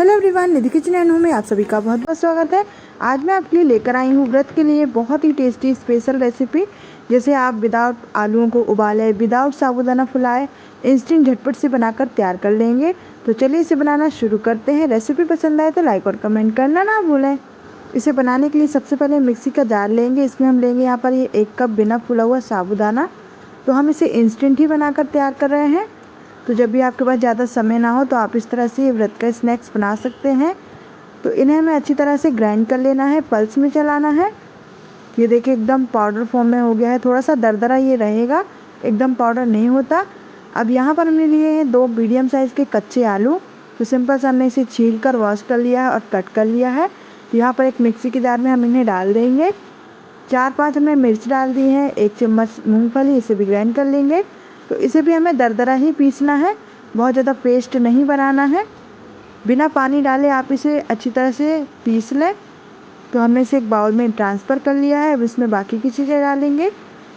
Hello everyone, Nidhi kitchen and home में आप सभी का बहुत बहुत स्वागत है। आज मैं आपके लिए लेकर आई हूँ व्रत के लिए बहुत ही टेस्टी स्पेशल रेसिपी। जैसे आप विदाउट आलूओं को उबाले, विदाउट साबूदाना फुलाए, इंस्टेंट झटपट से बनाकर तैयार कर लेंगे। तो चलिए इसे बनाना शुरू करते हैं। रेसिपी पसंद आए तो लाइक और कमेंट करना ना भूलें। इसे बनाने के लिए सबसे पहले मिक्सी का जार लेंगे। इसमें हम लेंगे यहाँ पर ये 1 कप बिना फुला हुआ साबूदाना। तो हम इसे इंस्टेंट ही बनाकर तैयार कर रहे हैं। तो जब भी आपके पास ज़्यादा समय ना हो तो आप इस तरह से व्रत का स्नैक्स बना सकते हैं। तो इन्हें हमें अच्छी तरह से ग्राइंड कर लेना है, पल्स में चलाना है। ये देखिए एकदम पाउडर फॉर्म में हो गया है। थोड़ा सा दरदरा ये रहेगा, एकदम पाउडर नहीं होता। अब यहाँ पर हमने लिए हैं 2 मीडियम साइज़ के कच्चे आलू। तो सिंपल से हमने इसे छील कर वॉश कर लिया है और कट कर लिया है। तो यहाँ पर एक मिक्सी के जार में हम इन्हें डाल देंगे। 4-5 हमने मिर्च डाल दी है, 1 चम्मच मूँगफली, इसे भी ग्राइंड कर लेंगे। तो इसे भी हमें दरदरा ही पीसना है, बहुत ज़्यादा पेस्ट नहीं बनाना है। बिना पानी डाले आप इसे अच्छी तरह से पीस लें। तो हमने इसे एक बाउल में ट्रांसफ़र कर लिया है। अब इसमें बाकी की चीज़ें डालेंगे।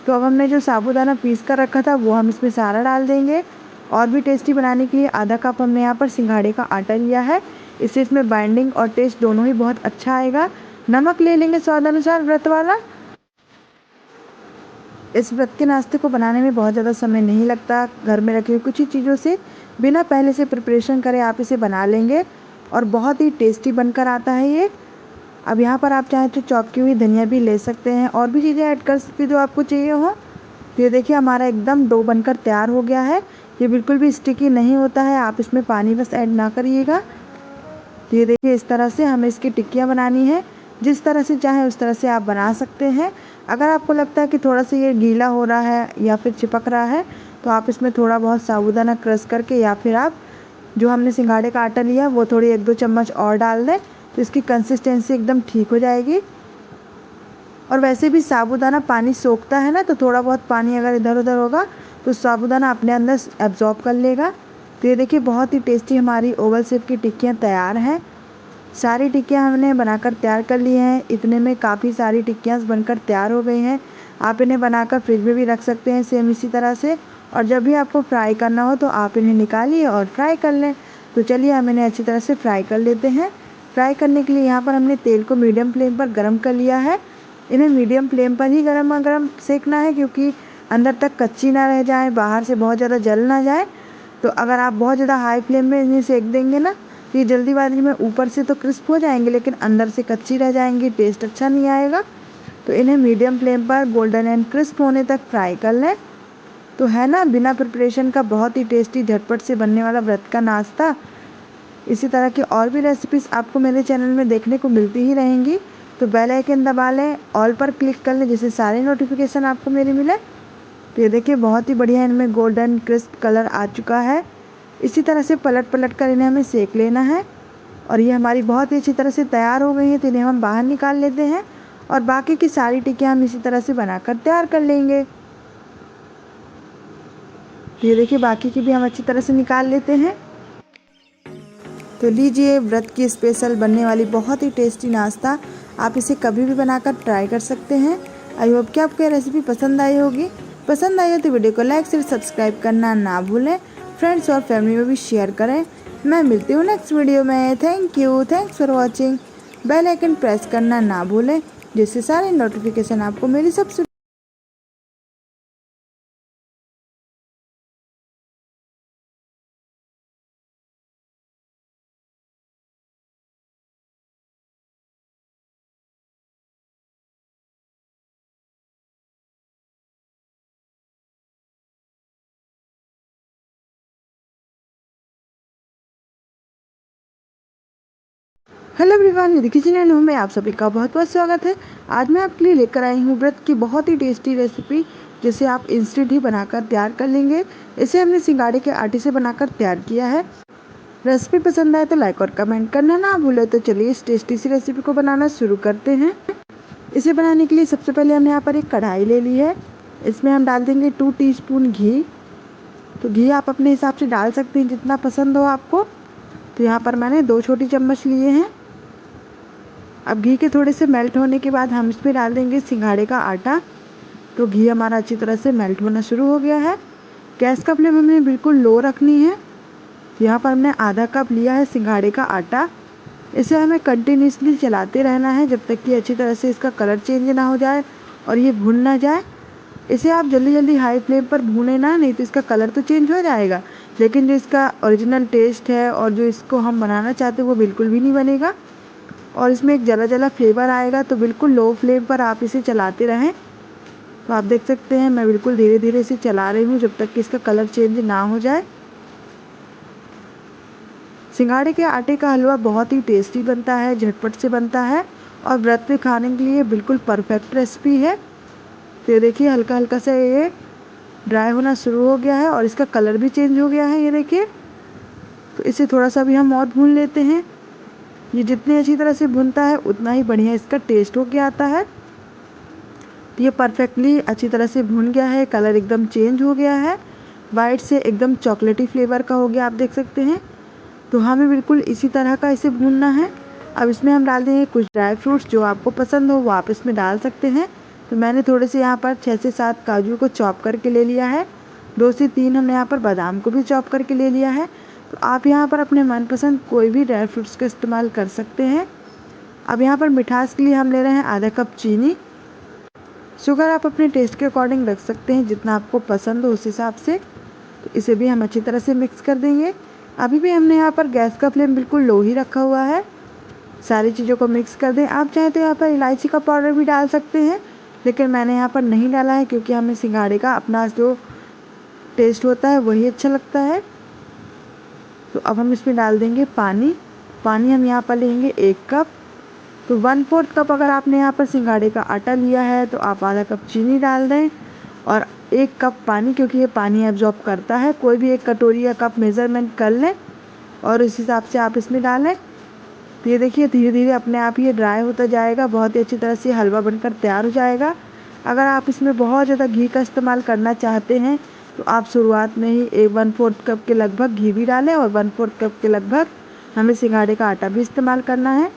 तो अब हमने जो साबूदाना पीस कर रखा था वो हम इसमें सारा डाल देंगे। और भी टेस्टी बनाने के लिए आधा कप हमने यहाँ पर सिंघाड़े का आटा लिया है। इससे इसमें बाइंडिंग और टेस्ट दोनों ही बहुत अच्छा आएगा। नमक ले लेंगे स्वाद अनुसार व्रत वाला। इस व्रत के नाश्ते को बनाने में बहुत ज़्यादा समय नहीं लगता। घर में रखी हुई कुछ ही चीज़ों से बिना पहले से प्रिपरेशन करे आप इसे बना लेंगे और बहुत ही टेस्टी बनकर आता है ये। अब यहाँ पर आप चाहें तो चॉप की हुई धनिया भी ले सकते हैं और भी चीज़ें ऐड कर सकते हैं जो आपको चाहिए हो। तो ये देखिए हमारा एकदम डो बनकर तैयार हो गया है। ये बिल्कुल भी स्टिकी नहीं होता है, आप इसमें पानी बस ऐड ना करिएगा। तो ये देखिए इस तरह से हमें इसकी टिक्कियाँ बनानी है। जिस तरह से चाहें उस तरह से आप बना सकते हैं। अगर आपको लगता है कि थोड़ा सा ये गीला हो रहा है या फिर चिपक रहा है तो आप इसमें थोड़ा बहुत साबूदाना क्रश करके या फिर आप जो हमने सिंघाड़े का आटा लिया वो थोड़ी 1-2 चम्मच और डाल दें। तो इसकी कंसिस्टेंसी एकदम ठीक हो जाएगी। और वैसे भी साबूदाना पानी सोखता है ना, तो थोड़ा बहुत पानी अगर इधर उधर होगा तो साबूदाना अपने अंदर एब्जॉर्ब कर लेगा। तो ये देखिए बहुत ही टेस्टी हमारी ओवल शेप की टिक्कियाँ तैयार हैं। सारी टिक्कियाँ हमने बनाकर तैयार कर ली हैं। इतने में काफ़ी सारी टिक्कियाँ बनकर तैयार हो गई हैं। आप इन्हें बनाकर फ्रिज में भी रख सकते हैं सेम इसी तरह से। और जब भी आपको फ्राई करना हो तो आप इन्हें निकालिए और फ्राई कर लें। तो चलिए हम इन्हें अच्छी तरह से फ्राई कर लेते हैं। फ्राई करने के लिए यहाँ पर हमने तेल को मीडियम फ्लेम पर गर्म कर लिया है। इन्हें मीडियम फ्लेम पर ही गरम गरम सेकना है, क्योंकि अंदर तक कच्ची ना रह जाए, बाहर से बहुत ज़्यादा जल ना जाए। तो अगर आप बहुत ज़्यादा हाई फ्लेम में इन्हें सेक देंगे ना तो ये जल्दीबाजी में ऊपर से तो क्रिस्प हो जाएंगे लेकिन अंदर से कच्ची रह जाएंगी, टेस्ट अच्छा नहीं आएगा। तो इन्हें मीडियम फ्लेम पर गोल्डन एंड क्रिस्प होने तक फ्राई कर लें। तो है ना बिना प्रिपरेशन का बहुत ही टेस्टी झटपट से बनने वाला व्रत का नाश्ता। इसी तरह की और भी रेसिपीज़ आपको मेरे चैनल में देखने को मिलती ही रहेंगी। तो बेल आइकन दबा लें, ऑल पर क्लिक कर लें, जिससे सारे नोटिफिकेशन आपको मेरे मिले। तो ये देखिए बहुत ही बढ़िया इनमें गोल्डन क्रिस्प कलर आ चुका है। इसी तरह से पलट पलट कर इन्हें हमें सेक लेना है। और ये हमारी बहुत ही अच्छी तरह से तैयार हो गई है। तो इन्हें हम बाहर निकाल लेते हैं और बाकी की सारी टिक्कियाँ हम इसी तरह से बनाकर तैयार कर लेंगे। तो ये देखिए बाकी की भी हम अच्छी तरह से निकाल लेते हैं। तो लीजिए व्रत की स्पेशल बनने वाली बहुत ही टेस्टी नाश्ता। आप इसे कभी भी बनाकर ट्राई कर सकते हैं। आई होप कि आपको ये रेसिपी पसंद आई होगी। पसंद आई हो तो वीडियो को लाइक शेयर सब्सक्राइब करना ना भूलें। फ्रेंड्स और फैमिली में भी शेयर करें। मैं मिलती हूँ नेक्स्ट वीडियो में। Thank you, thanks for watching. Bell icon press करना ना भूलें, जिससे सारे नोटिफिकेशन आपको मेरी सबसे hello everyone, Nidhi kitchen and home में आप सभी का बहुत बहुत स्वागत है। आज मैं आपके लिए लेकर आई हूँ व्रत की बहुत ही टेस्टी रेसिपी, जिसे आप इंस्टेंट ही बनाकर तैयार कर लेंगे। इसे हमने सिंघाड़े के आटे से बनाकर तैयार किया है। रेसिपी पसंद आए तो लाइक और कमेंट करना ना भूलें। तो चलिए इस टेस्टी सी रेसिपी को बनाना शुरू करते हैं। इसे बनाने के लिए सबसे पहले हमने यहाँ पर एक कढ़ाई ले ली है। इसमें हम डाल देंगे 2 टीस्पून घी। तो घी आप अपने हिसाब से डाल सकते हैं जितना पसंद हो आपको। तो यहाँ पर मैंने 2 छोटी चम्मच लिए हैं। अब घी के थोड़े से मेल्ट होने के बाद हम इसमें डाल देंगे सिंघाड़े का आटा। तो घी हमारा अच्छी तरह से मेल्ट होना शुरू हो गया है। गैस का फ्लेम हमें बिल्कुल लो रखनी है। यहाँ पर हमने आधा कप लिया है सिंघाड़े का आटा। इसे हमें कंटिन्यूसली चलाते रहना है जब तक कि अच्छी तरह से इसका कलर चेंज ना हो जाए और ये भुन ना जाए। इसे आप जल्दी जल्दी हाई फ्लेम पर भूने ना, नहीं तो इसका कलर तो चेंज हो जाएगा लेकिन जो इसका ओरिजिनल टेस्ट है और जो इसको हम बनाना चाहते हैं वो बिल्कुल भी नहीं बनेगा और इसमें एक जला जला फ्लेवर आएगा। तो बिल्कुल लो फ्लेम पर आप इसे चलाते रहें। तो आप देख सकते हैं मैं बिल्कुल धीरे धीरे इसे चला रही हूँ जब तक कि इसका कलर चेंज ना हो जाए। सिंघाड़े के आटे का हलवा बहुत ही टेस्टी बनता है, झटपट से बनता है और व्रत में खाने के लिए बिल्कुल परफेक्ट रेसिपी है। तो ये देखिए हल्का हल्का सा ये ड्राई होना शुरू हो गया है और इसका कलर भी चेंज हो गया है, ये देखिए। तो इसे थोड़ा सा भी हम और भून लेते हैं। ये जितनी अच्छी तरह से भुनता है उतना ही बढ़िया इसका टेस्ट हो के आता है। तो ये परफेक्टली अच्छी तरह से भुन गया है, कलर एकदम चेंज हो गया है, वाइट से एकदम चॉकलेटी फ्लेवर का हो गया, आप देख सकते हैं। तो हमें बिल्कुल इसी तरह का इसे भूनना है। अब इसमें हम डाल देंगे कुछ ड्राई फ्रूट्स, जो आपको पसंद हो वो आप इसमें डाल सकते हैं। तो मैंने थोड़े से यहाँ पर 6 से 7 काजू को चॉप करके ले लिया है, 2 से 3 हमने यहाँ पर बादाम को भी चॉप करके ले लिया है। तो आप यहाँ पर अपने मनपसंद कोई भी ड्राई फ्रूट्स का इस्तेमाल कर सकते हैं। अब यहाँ पर मिठास के लिए हम ले रहे हैं आधा कप चीनी। शुगर आप अपने टेस्ट के अकॉर्डिंग रख सकते हैं, जितना आपको पसंद हो उस हिसाब से। तो इसे भी हम अच्छी तरह से मिक्स कर देंगे। अभी भी हमने यहाँ पर गैस का फ्लेम बिल्कुल लो ही रखा हुआ है। सारी चीज़ों को मिक्स कर दें। आप चाहें तो यहाँ पर इलायची का पाउडर भी डाल सकते हैं, लेकिन मैंने यहाँ पर नहीं डाला है क्योंकि हमें सिंघाड़े का अपना जो टेस्ट होता है वही अच्छा लगता है। तो अब हम इसमें डाल देंगे पानी। पानी हम यहाँ पर लेंगे 1 कप। तो 1/4 कप अगर आपने यहाँ पर सिंघाड़े का आटा लिया है तो आप आधा कप चीनी डाल दें और 1 कप पानी, क्योंकि ये पानी एब्जॉर्ब करता है। कोई भी एक कटोरी या कप मेज़रमेंट कर लें और उस हिसाब से आप इसमें डालें। तो ये देखिए धीरे धीरे अपने आप ये ड्राई होता जाएगा, बहुत ही अच्छी तरह से हलवा बनकर तैयार हो जाएगा। अगर आप इसमें बहुत ज़्यादा घी का इस्तेमाल करना चाहते हैं तो आप शुरुआत में ही 1/4 कप के लगभग घी भी डालें और 1/4 कप के लगभग हमें सिंघाड़े का आटा भी इस्तेमाल करना है।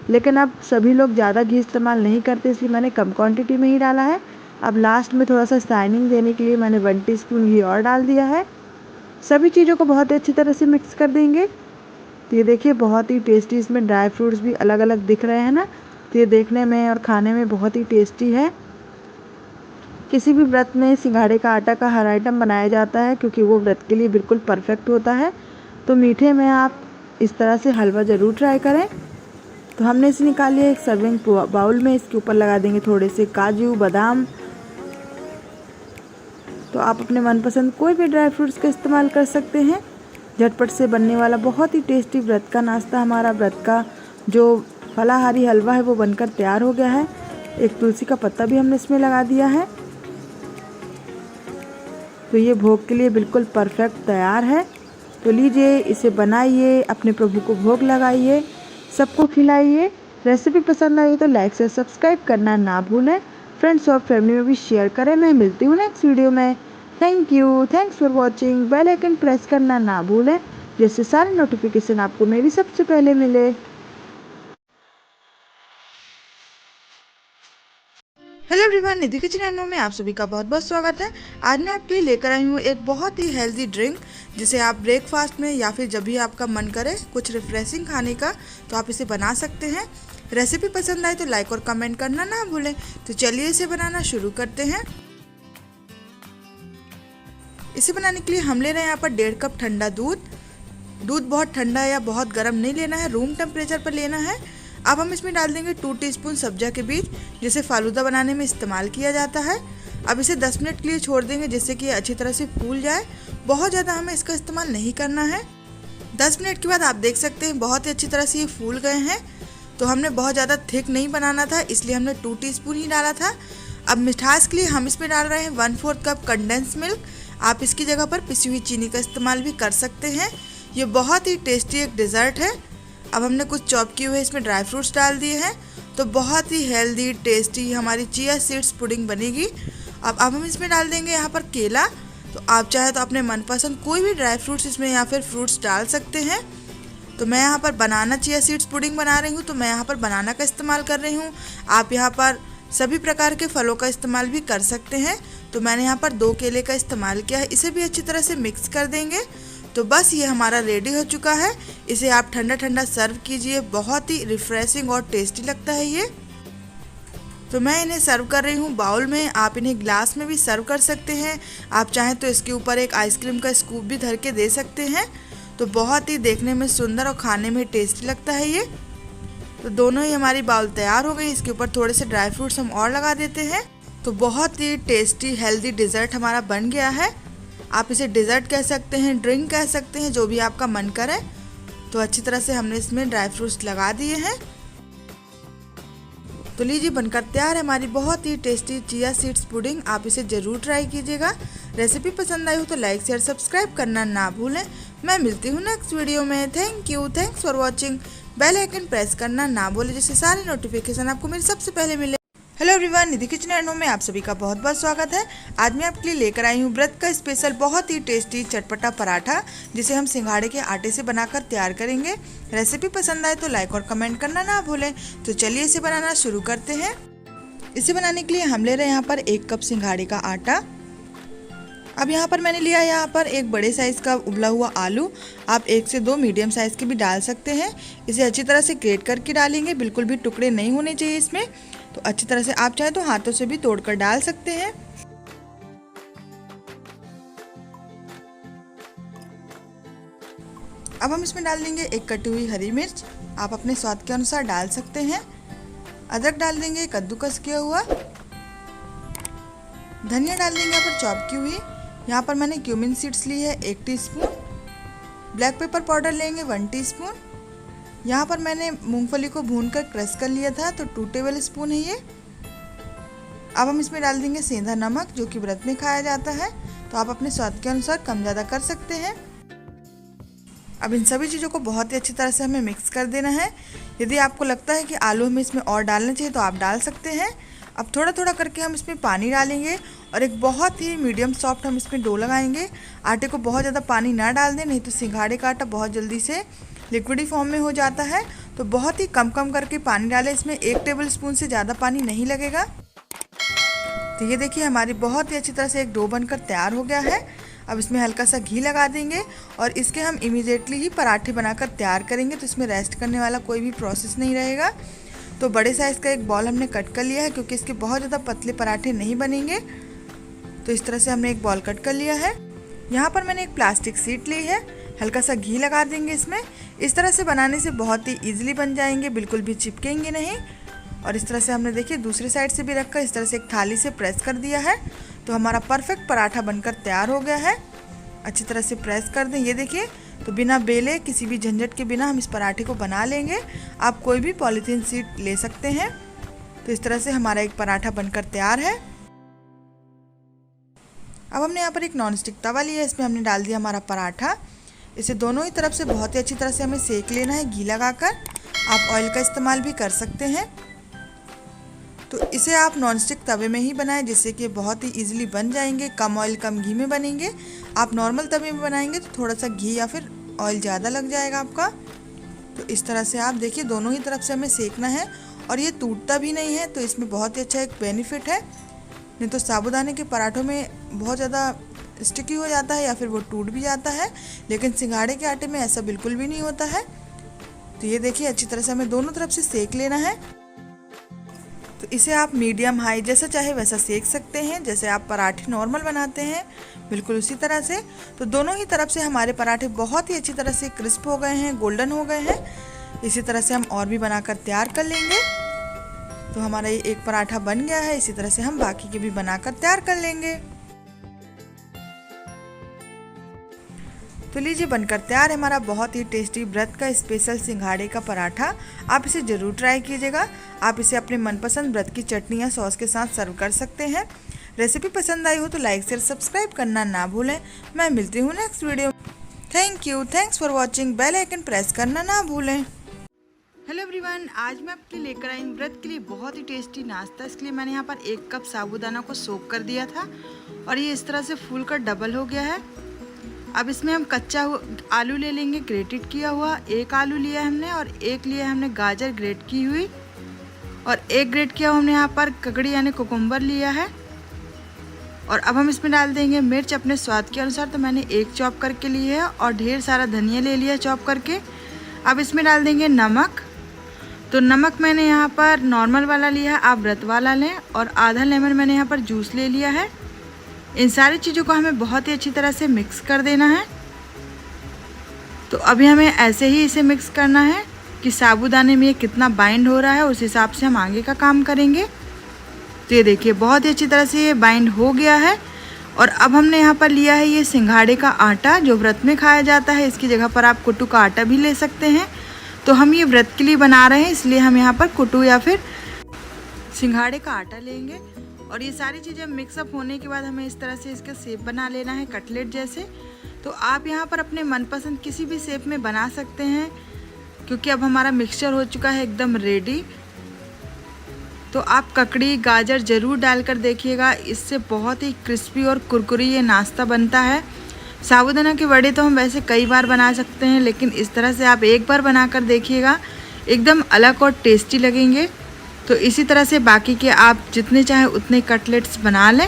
लेकिन अब सभी लोग ज़्यादा घी इस्तेमाल नहीं करते, इसलिए मैंने कम क्वांटिटी में ही डाला है। अब लास्ट में थोड़ा सा शाइनिंग देने के लिए मैंने 1 टीस्पून घी और डाल दिया है। सभी चीज़ों को बहुत अच्छी तरह से मिक्स कर देंगे। तो ये देखिए बहुत ही टेस्टी इसमें ड्राई फ्रूट्स भी अलग अलग दिख रहे हैं ना। तो ये देखने में और खाने में बहुत ही टेस्टी है। किसी भी व्रत में सिंघाड़े का आटा का हर आइटम बनाया जाता है क्योंकि वो व्रत के लिए बिल्कुल परफेक्ट होता है। तो मीठे में आप इस तरह से हलवा ज़रूर ट्राई करें। तो हमने इसे निकाल लिया एक सर्विंग बाउल में। इसके ऊपर लगा देंगे थोड़े से काजू बादाम। तो आप अपने मनपसंद कोई भी ड्राई फ्रूट्स का इस्तेमाल कर सकते हैं। झटपट से बनने वाला बहुत ही टेस्टी व्रत का नाश्ता, हमारा व्रत का जो फलाहारी हलवा है वो बनकर तैयार हो गया है। एक तुलसी का पत्ता भी हमने इसमें लगा दिया है। तो ये भोग के लिए बिल्कुल परफेक्ट तैयार है। तो लीजिए इसे बनाइए, अपने प्रभु को भोग लगाइए, सबको खिलाइए। रेसिपी पसंद आई तो लाइक से सब्सक्राइब करना ना भूलें। फ्रेंड्स और फैमिली में भी शेयर करें। मैं मिलती हूँ नेक्स्ट वीडियो में। Thank you, thanks for watching. Bell icon press करना ना भूलें जिससे सारे नोटिफिकेशन आपको मेरी सबसे पहले मिले। Hello everyone, Nidhi kitchen channel में आप सभी का बहुत बहुत स्वागत है। आज मैं आपके लिए लेकर आई हूँ एक बहुत ही हेल्दी ड्रिंक, जिसे आप ब्रेकफास्ट में या फिर जब भी आपका मन करे कुछ रिफ्रेशिंग खाने का तो आप इसे बना सकते हैं। रेसिपी पसंद आए तो लाइक और कमेंट करना ना भूलें। तो चलिए इसे बनाना शुरू करते हैं। इसे बनाने के लिए हम ले रहे हैं यहाँ पर 1.5 कप ठंडा दूध। दूध बहुत ठंडा या बहुत गर्म नहीं लेना है, रूम टेम्परेचर पर लेना है। अब हम इसमें डाल देंगे 2 टीस्पून सब्जा के बीज, जिसे फालूदा बनाने में इस्तेमाल किया जाता है। अब इसे 10 मिनट के लिए छोड़ देंगे जिससे कि ये अच्छी तरह से फूल जाए। बहुत ज़्यादा हमें इसका इस्तेमाल नहीं करना है। 10 मिनट के बाद आप देख सकते हैं बहुत ही अच्छी तरह से ये फूल गए हैं। तो हमने बहुत ज़्यादा थिक नहीं बनाना था, इसलिए हमने 2 टीस्पून ही डाला था। अब मिठास के लिए हम इसमें डाल रहे हैं 1/4 कप कंडेंस मिल्क। आप इसकी जगह पर पिसी हुई चीनी का इस्तेमाल भी कर सकते हैं। ये बहुत ही टेस्टी एक डिज़र्ट है। अब हमने कुछ चॉप किए हुए इसमें ड्राई फ्रूट्स डाल दिए हैं। तो बहुत ही हेल्दी टेस्टी हमारी चिया सीड्स पुडिंग बनेगी। अब हम इसमें डाल देंगे यहाँ पर केला। तो आप चाहे तो अपने मनपसंद कोई भी ड्राई फ्रूट्स इसमें या फिर फ्रूट्स डाल सकते हैं। तो मैं यहाँ पर बनाना चिया सीड्स पुडिंग बना रही हूँ, तो मैं यहाँ पर बनाना का इस्तेमाल कर रही हूँ। आप यहाँ पर सभी प्रकार के फलों का इस्तेमाल भी कर सकते हैं। तो मैंने यहाँ पर 2 केले का इस्तेमाल किया है। इसे भी अच्छी तरह से मिक्स कर देंगे। तो बस ये हमारा रेडी हो चुका है। इसे आप ठंडा ठंडा सर्व कीजिए, बहुत ही रिफ्रेशिंग और टेस्टी लगता है ये। तो मैं इन्हें सर्व कर रही हूँ बाउल में। आप इन्हें ग्लास में भी सर्व कर सकते हैं। आप चाहें तो इसके ऊपर एक आइसक्रीम का स्कूप भी धर के दे सकते हैं। तो बहुत ही देखने में सुंदर और खाने में टेस्टी लगता है ये। तो दोनों ही हमारी बाउल तैयार हो गई। इसके ऊपर थोड़े से ड्राई फ्रूट्स हम और लगा देते हैं। तो बहुत ही टेस्टी हेल्दी डिज़र्ट हमारा बन गया है। आप इसे डिज़र्ट कह सकते हैं, ड्रिंक कह सकते हैं, जो भी आपका मन करे। तो अच्छी तरह से हमने इसमें ड्राई फ्रूट्स लगा दिए हैं। तो लीजिए बनकर तैयार है हमारी बहुत ही टेस्टी चिया सीड्स पुडिंग। आप इसे ज़रूर ट्राई कीजिएगा। रेसिपी पसंद आई हो तो लाइक शेयर सब्सक्राइब करना ना भूलें। मैं मिलती हूँ नेक्स्ट वीडियो में। Thank you, thanks for watching. Bell icon press करना ना भूलें, जिससे सारे नोटिफिकेशन आपको मेरे सबसे पहले मिले। Hello everyone, Nidhi kitchen and home में आप सभी का बहुत बहुत स्वागत है। आज मैं आपके लिए लेकर आई हूँ व्रत का स्पेशल बहुत ही टेस्टी चटपटा पराठा, जिसे हम सिंघाड़े के आटे से बनाकर तैयार करेंगे। रेसिपी पसंद आए तो लाइक और कमेंट करना ना भूलें। तो चलिए इसे बनाना शुरू करते हैं। इसे बनाने के लिए हम ले रहे हैं यहाँ पर 1 कप सिंघाड़े का आटा। अब यहाँ पर मैंने लिया यहाँ पर एक बड़े साइज़ का उबला हुआ आलू। आप 1 से 2 मीडियम साइज़ के भी डाल सकते हैं। इसे अच्छी तरह से ग्रेट करके डालेंगे, बिल्कुल भी टुकड़े नहीं होने चाहिए इसमें। तो अच्छी तरह से आप चाहे तो हाथों से भी तोड़कर डाल सकते हैं। अब हम इसमें डाल देंगे 1 कटी हुई हरी मिर्च। आप अपने स्वाद के अनुसार डाल सकते हैं। अदरक डाल देंगे कद्दूकस किया हुआ। धनिया डाल देंगे यहाँ पर चॉप की हुई। यहाँ पर मैंने क्यूमिन सीड्स ली है 1 टीस्पून। ब्लैक पेपर पाउडर लेंगे 1 टीस्पून। यहाँ पर मैंने मूंगफली को भूनकर क्रश कर लिया था, तो 2 टेबल स्पून है ये। अब हम इसमें डाल देंगे सेंधा नमक, जो कि व्रत में खाया जाता है। तो आप अपने स्वाद के अनुसार कम ज़्यादा कर सकते हैं। अब इन सभी चीज़ों को बहुत ही अच्छी तरह से हमें मिक्स कर देना है। यदि आपको लगता है कि आलू हमें इसमें और डालना चाहिए तो आप डाल सकते हैं। अब थोड़ा थोड़ा करके हम इसमें पानी डालेंगे और एक बहुत ही मीडियम सॉफ्ट हम इसमें डो लगाएंगे। आटे को बहुत ज़्यादा पानी ना डाल दें, नहीं तो सिंघाड़े का आटा बहुत जल्दी से लिक्विडी फॉर्म में हो जाता है। तो बहुत ही कम कम करके पानी डालें। इसमें 1 टेबल स्पून से ज़्यादा पानी नहीं लगेगा। तो ये देखिए हमारी बहुत ही अच्छी तरह से एक डो बनकर तैयार हो गया है। अब इसमें हल्का सा घी लगा देंगे और इसके हम इमीडिएटली ही पराठे बनाकर तैयार करेंगे। तो इसमें रेस्ट करने वाला कोई भी प्रोसेस नहीं रहेगा। तो बड़े साइज़ का एक बॉल हमने कट कर लिया है, क्योंकि इसके बहुत ज़्यादा पतले पराठे नहीं बनेंगे। तो इस तरह से हमने एक बॉल कट कर लिया है। यहाँ पर मैंने एक प्लास्टिक शीट ली है। हल्का सा घी लगा देंगे इसमें। इस तरह से बनाने से बहुत ही ईजिली बन जाएंगे, बिल्कुल भी चिपकेंगे नहीं। और इस तरह से हमने देखिए दूसरी साइड से भी रखकर इस तरह से एक थाली से प्रेस कर दिया है। तो हमारा परफेक्ट पराठा बनकर तैयार हो गया है। अच्छी तरह से प्रेस कर दें। ये देखिए, तो बिना बेले किसी भी झंझट के बिना हम इस पराठे को बना लेंगे। आप कोई भी पॉलीथीन शीट ले सकते हैं। तो इस तरह से हमारा एक पराठा बनकर तैयार है। अब हमने यहाँ पर एक नॉनस्टिक तवा लिया है। इसमें हमने डाल दिया हमारा पराठा। इसे दोनों ही तरफ से बहुत ही अच्छी तरह से हमें सेक लेना है घी लगाकर। आप ऑयल का इस्तेमाल भी कर सकते हैं। तो इसे आप नॉनस्टिक तवे में ही बनाएं, जिससे कि बहुत ही इजीली बन जाएंगे। कम ऑयल कम घी में बनेंगे। आप नॉर्मल तवे में बनाएंगे तो थोड़ा सा घी या फिर ऑयल ज़्यादा लग जाएगा आपका। तो इस तरह से आप देखिए दोनों ही तरफ से हमें सेकना है। और ये टूटता भी नहीं है, तो इसमें बहुत ही अच्छा एक बेनिफिट है। नहीं तो साबूदाने के पराठों में बहुत ज़्यादा स्टिकी हो जाता है या फिर वो टूट भी जाता है, लेकिन सिंघाड़े के आटे में ऐसा बिल्कुल भी नहीं होता है। तो ये देखिए अच्छी तरह से हमें दोनों तरफ से सेक लेना है। तो इसे आप मीडियम हाई जैसा चाहे वैसा सेक सकते हैं, जैसे आप पराठे नॉर्मल बनाते हैं, बिल्कुल उसी तरह से। तो दोनों ही तरफ से हमारे पराठे बहुत ही अच्छी तरह से क्रिस्प हो गए हैं, गोल्डन हो गए हैं। इसी तरह से हम और भी बनाकर तैयार कर लेंगे। तो हमारा ये एक पराठा बन गया है। इसी तरह से हम बाकी के भी बनाकर तैयार कर लेंगे। तो लीजिए बनकर तैयार है हमारा बहुत ही टेस्टी व्रत का स्पेशल सिंघाड़े का पराठा। आप इसे ज़रूर ट्राई कीजिएगा। आप इसे अपने मनपसंद व्रत की चटनी या सॉस के साथ सर्व कर सकते हैं। रेसिपी पसंद आई हो तो लाइक शेयर सब्सक्राइब करना ना भूलें। मैं मिलती हूँ next video. Thank you, thanks for watching. Bell icon press करना ना भूलें। हेलो एवरीवन, आज मैं आपके लिए लेकर आई हूँ व्रत के लिए बहुत ही टेस्टी नाश्ता। इसके लिए मैंने यहाँ पर 1 कप साबूदाना को सोक कर दिया था और ये इस तरह से फूल कर डबल हो गया है। अब इसमें हम कच्चा आलू ले लेंगे, ग्रेटेड किया हुआ। 1 आलू लिया है हमने और 1 लिया है हमने गाजर ग्रेट की हुई और 1 ग्रेट किया हुआ हमने यहाँ पर ककड़ी यानी कुकुम्बर लिया है। और अब हम इसमें डाल देंगे मिर्च अपने स्वाद के अनुसार। तो मैंने 1 चॉप करके ली है और ढेर सारा धनिया ले लिया चॉप करके। अब इसमें डाल देंगे नमक। तो नमक मैंने यहाँ पर नॉर्मल वाला लिया है, आप व्रत वाला लें। और आधा लेमन मैंने यहाँ पर जूस ले लिया है। इन सारी चीज़ों को हमें बहुत ही अच्छी तरह से मिक्स कर देना है। तो अभी हमें ऐसे ही इसे मिक्स करना है कि साबूदाने में ये कितना बाइंड हो रहा है, उस हिसाब से हम आगे का काम करेंगे। तो ये देखिए बहुत ही अच्छी तरह से ये बाइंड हो गया है। और अब हमने यहाँ पर लिया है ये सिंघाड़े का आटा, जो व्रत में खाया जाता है। इसकी जगह पर आप कुट्टू का आटा भी ले सकते हैं। तो हम ये व्रत के लिए बना रहे हैं, इसलिए हम यहाँ पर कुट्टू या फिर सिंघाड़े का आटा लेंगे। और ये सारी चीज़ें मिक्सअप होने के बाद हमें इस तरह से इसका शेप बना लेना है, कटलेट जैसे। तो आप यहाँ पर अपने मनपसंद किसी भी शेप में बना सकते हैं, क्योंकि अब हमारा मिक्सचर हो चुका है एकदम रेडी। तो आप ककड़ी गाजर ज़रूर डालकर देखिएगा, इससे बहुत ही क्रिस्पी और कुरकुरी ये नाश्ता बनता है। साबूदाना के वड़े तो हम वैसे कई बार बना सकते हैं, लेकिन इस तरह से आप एक बार बनाकर देखिएगा, एकदम अलग और टेस्टी लगेंगे। तो इसी तरह से बाकी के आप जितने चाहे उतने कटलेट्स बना लें।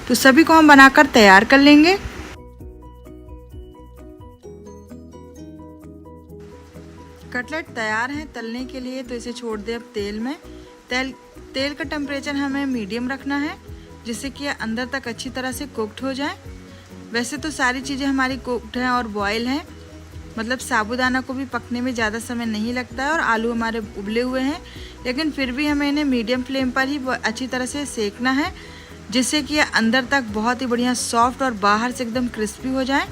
तो सभी को हम बनाकर तैयार कर लेंगे। कटलेट तैयार हैं तलने के लिए, तो इसे छोड़ दें अब तेल में। तेल का टेम्परेचर हमें मीडियम रखना है, जिससे कि अंदर तक अच्छी तरह से कुक्ड हो जाए। वैसे तो सारी चीज़ें हमारी कुक्ड हैं और बॉयल हैं, मतलब साबूदाना को भी पकने में ज़्यादा समय नहीं लगता है और आलू हमारे उबले हुए हैं, लेकिन फिर भी हमें इन्हें मीडियम फ्लेम पर ही अच्छी तरह से सेकना है, जिससे कि अंदर तक बहुत ही बढ़िया सॉफ्ट और बाहर से एकदम क्रिस्पी हो जाए।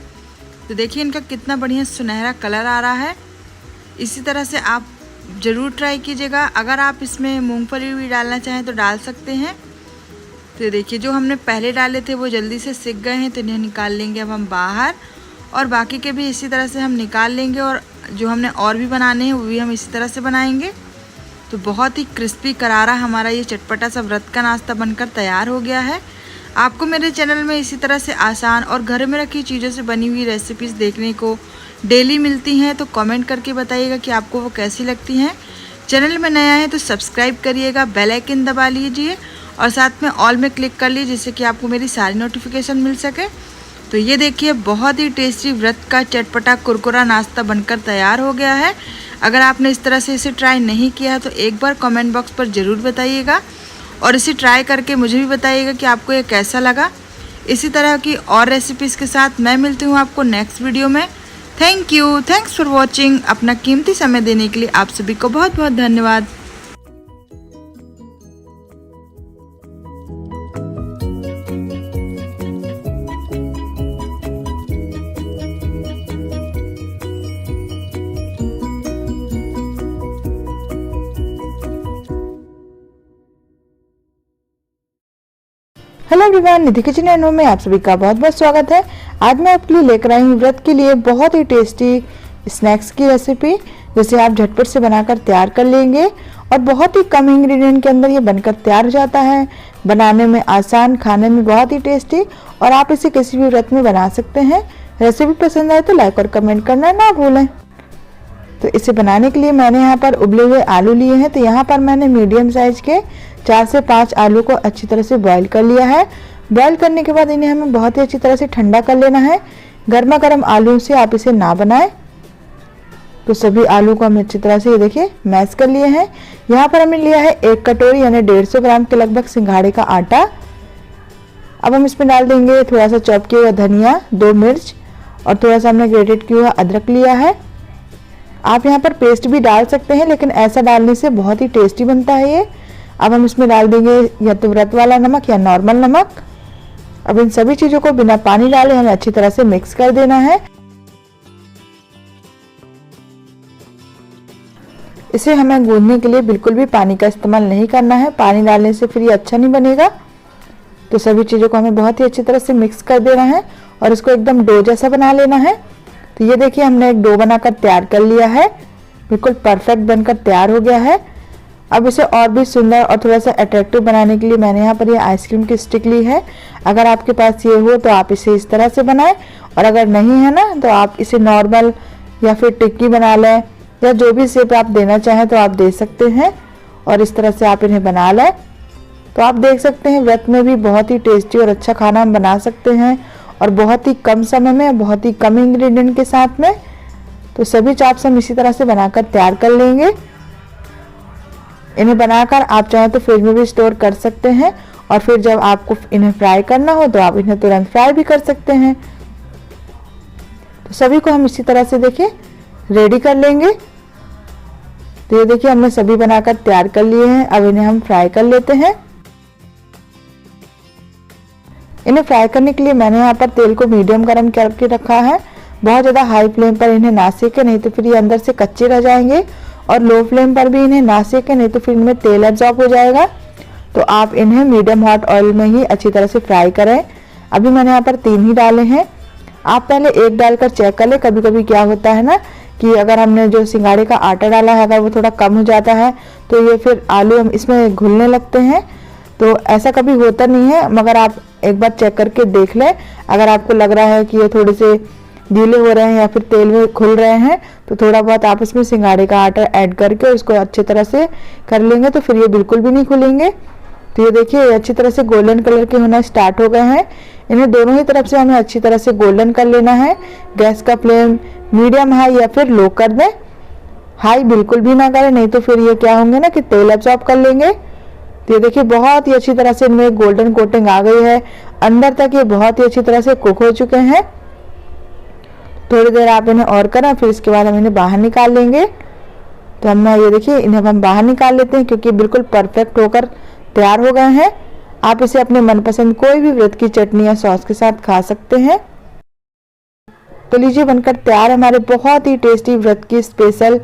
तो देखिए इनका कितना बढ़िया सुनहरा कलर आ रहा है। इसी तरह से आप ज़रूर ट्राई कीजिएगा। अगर आप इसमें मूंगफली भी डालना चाहें तो डाल सकते हैं। तो देखिए जो हमने पहले डाले थे वो जल्दी से सिक गए हैं, तो इन्हें निकाल लेंगे अब हम बाहर। और बाकी के भी इसी तरह से हम निकाल लेंगे, और जो हमने और भी बनाने हैं वो भी हम इसी तरह से बनाएंगे। तो बहुत ही क्रिस्पी करारा हमारा ये चटपटा सा व्रत का नाश्ता बनकर तैयार हो गया है। आपको मेरे चैनल में इसी तरह से आसान और घर में रखी चीज़ों से बनी हुई रेसिपीज़ देखने को डेली मिलती हैं, तो कमेंट करके बताइएगा कि आपको वो कैसी लगती हैं। चैनल में नया है तो सब्सक्राइब करिएगा, बेल आइकन दबा लीजिए और साथ में ऑल में क्लिक कर लीजिए, जिससे कि आपको मेरी सारी नोटिफिकेशन मिल सके। तो ये देखिए बहुत ही टेस्टी व्रत का चटपटा कुरकुरा नाश्ता बनकर तैयार हो गया है। अगर आपने इस तरह से इसे ट्राई नहीं किया तो एक बार कमेंट बॉक्स पर ज़रूर बताइएगा, और इसे ट्राई करके मुझे भी बताइएगा कि आपको ये कैसा लगा। इसी तरह की और रेसिपीज़ के साथ मैं मिलती हूँ आपको नेक्स्ट वीडियो में। Thanks for watching. अपना कीमती समय देने के लिए आप सभी को बहुत बहुत धन्यवाद। Hello everyone, Nidhi kitchen and home में आप सभी का बहुत बहुत स्वागत है। आज मैं आपके लिए लेकर आई हूँ व्रत के लिए बहुत ही टेस्टी स्नैक्स की रेसिपी, जिसे आप झटपट से बनाकर तैयार कर लेंगे और बहुत ही कम इंग्रेडिएंट के अंदर ये बनकर तैयार हो जाता है। बनाने में आसान, खाने में बहुत ही टेस्टी, और आप इसे किसी भी व्रत में बना सकते हैं। रेसिपी पसंद आए तो लाइक और कमेंट करना ना भूलें। तो इसे बनाने के लिए मैंने यहाँ पर उबले हुए आलू लिए हैं। तो यहाँ पर मैंने मीडियम साइज के 4 से 5 आलू को अच्छी तरह से बॉईल कर लिया है। बॉईल करने के बाद इन्हें हमें बहुत ही अच्छी तरह से ठंडा कर लेना है। गर्मा गर्म आलू से आप इसे ना बनाएं। तो सभी आलू को हम अच्छी तरह से ये देखिए मैश कर लिए हैं। यहाँ पर हमने लिया है 1 कटोरी यानी 150 ग्राम के लगभग सिंघाड़े का आटा। अब हम इसमें डाल देंगे थोड़ा सा चॉप किया हुआ धनिया, 2 मिर्च और थोड़ा सा हमने ग्रेटेड किया हुआ अदरक लिया है। आप यहाँ पर पेस्ट भी डाल सकते हैं, लेकिन ऐसा डालने से बहुत ही टेस्टी बनता है ये। अब हम इसमें डाल देंगे या तो व्रत वाला नमक या नॉर्मल नमक। अब इन सभी चीज़ों को बिना पानी डाले हमें अच्छी तरह से मिक्स कर देना है। इसे हमें गूंदने के लिए बिल्कुल भी पानी का इस्तेमाल नहीं करना है। पानी डालने से फिर ये अच्छा नहीं बनेगा। तो सभी चीज़ों को हमें बहुत ही अच्छी तरह से मिक्स कर देना है और इसको एकदम डो जैसा बना लेना है। तो ये देखिए हमने एक डो बनाकर तैयार कर लिया है, बिल्कुल परफेक्ट बनकर तैयार हो गया है। अब इसे और भी सुंदर और थोड़ा सा अट्रैक्टिव बनाने के लिए मैंने यहाँ पर ये आइसक्रीम की स्टिक ली है। अगर आपके पास ये हो तो आप इसे इस तरह से बनाएं, और अगर नहीं है ना तो आप इसे नॉर्मल या फिर टिक्की बना लें, या जो भी शेप आप देना चाहें तो आप दे सकते हैं। और इस तरह से आप इन्हें बना लें। तो आप देख सकते हैं व्रत में भी बहुत ही टेस्टी और अच्छा खाना हम बना सकते हैं और बहुत ही कम समय में, बहुत ही कम इंग्रेडिएंट के साथ में। तो सभी चाप्स हम इसी तरह से बनाकर तैयार कर लेंगे। इन्हें बनाकर आप चाहें तो फ्रिज में भी स्टोर कर सकते हैं और फिर जब आपको इन्हें फ्राई करना हो तो आप इन्हें तुरंत फ्राई भी कर सकते हैं। तो सभी को हम इसी तरह से देखिए रेडी कर लेंगे। तो ये देखिए हमने सभी बनाकर तैयार कर लिए हैं। अब इन्हें हम फ्राई कर लेते हैं। इन्हें फ्राई करने के लिए मैंने यहाँ पर तेल को मीडियम गरम करके रखा है। बहुत ज़्यादा हाई फ्लेम पर इन्हें ना सेके, नहीं तो फिर ये अंदर से कच्चे रह जाएंगे, और लो फ्लेम पर भी इन्हें ना सेके, नहीं तो फिर इनमें तेल एब्जॉर्ब हो जाएगा। तो आप इन्हें मीडियम हॉट ऑयल में ही अच्छी तरह से फ्राई करें। अभी मैंने यहाँ पर 3 ही डाले हैं। आप पहले एक डालकर चेक कर ले। कभी कभी क्या होता है ना कि अगर हमने जो सिंगाड़े का आटा डाला है अगर वो थोड़ा कम हो जाता है तो ये फिर आलू हम इसमें घुलने लगते हैं। तो ऐसा कभी होता नहीं है, मगर आप एक बार चेक करके देख लें। अगर आपको लग रहा है कि ये थोड़े से गीले हो रहे हैं या फिर तेल में खुल रहे हैं तो थोड़ा बहुत आप इसमें सिंगाड़े का आटा ऐड करके उसको अच्छी तरह से कर लेंगे, तो फिर ये बिल्कुल भी नहीं खुलेंगे। तो ये देखिए ये अच्छी तरह से गोल्डन कलर के होना स्टार्ट हो गए हैं। इन्हें दोनों ही तरफ से हमें अच्छी तरह से गोल्डन कर लेना है। गैस का फ्लेम मीडियम हाई या फिर लो कर दें, हाई बिल्कुल भी ना करें, नहीं तो फिर ये क्या होंगे ना कि तेल एब्जॉर्ब कर लेंगे। तो ये देखिए बहुत ही अच्छी तरह से इनमें गोल्डन कोटिंग आ गई है, अंदर तक ये बहुत ही अच्छी तरह से कुक हो चुके हैं। थोड़ी देर आप इन्हें और करें, फिर इसके बाद हम इन्हें बाहर निकाल लेंगे। तो हमने ये देखिए इन्हें हम बाहर निकाल लेते हैं क्योंकि बिल्कुल परफेक्ट होकर तैयार हो गए हैं। आप इसे अपने मनपसंद कोई भी व्रत की चटनी या सॉस के साथ खा सकते हैं। तो लीजिए बनकर तैयार हमारे बहुत ही टेस्टी व्रत की स्पेशल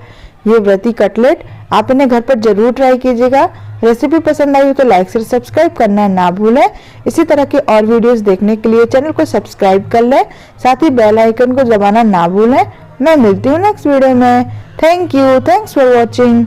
ये व्रती कटलेट। आप इन्हें घर पर जरूर ट्राई कीजिएगा। रेसिपी पसंद आई हो तो लाइक से सब्सक्राइब करना ना भूलें। इसी तरह के और वीडियोस देखने के लिए चैनल को सब्सक्राइब कर लें, साथ ही बेल आइकन को दबाना ना भूलें। मैं मिलती हूँ नेक्स्ट वीडियो में। Thank you, thanks for watching.